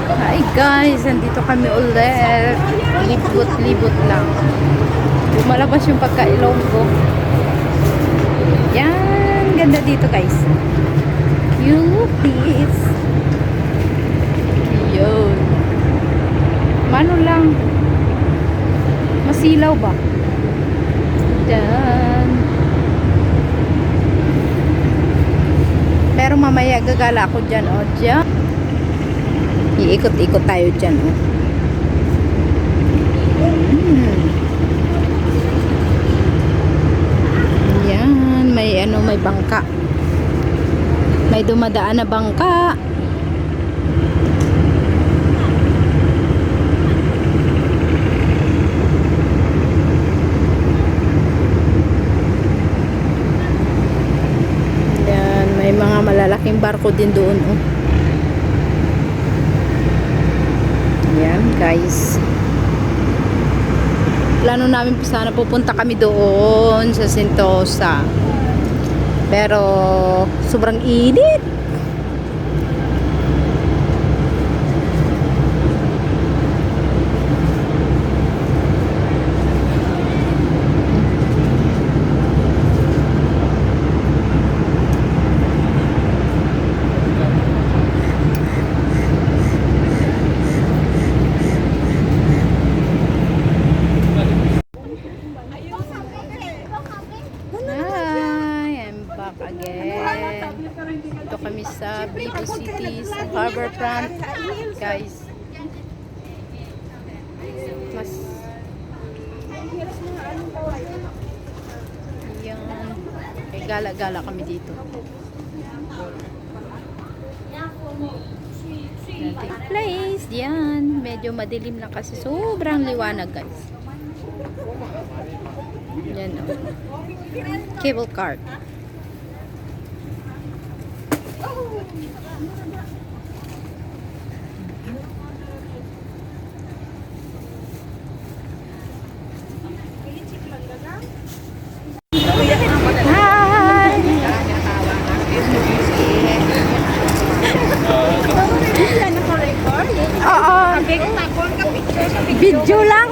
Hi guys, nandito kami ulit. Libot-libot lang. Lumalabas yung pagkailong ko. Yan, ganda dito guys. Please. Yun. Mano lang. Masilaw ba? Yan. Pero mamaya gagala ako dyan, o dyan. Iikot-ikot tayo dyan, o. Yan, may bangka. May dumadaan na bangka. May mga malalaking barko din doon, oh. Yan, guys. Plano namin sana pupunta kami doon sa Sentosa. Pero sobrang init. Again. Ito kami sa Bibo City, sa Harbourfront. Guys. Mas yan. Okay, gala-gala kami dito. Place. Yan. Medyo madilim lang kasi sobrang liwanag, guys. Yan, oh. Cable cart. Oo. Video lang.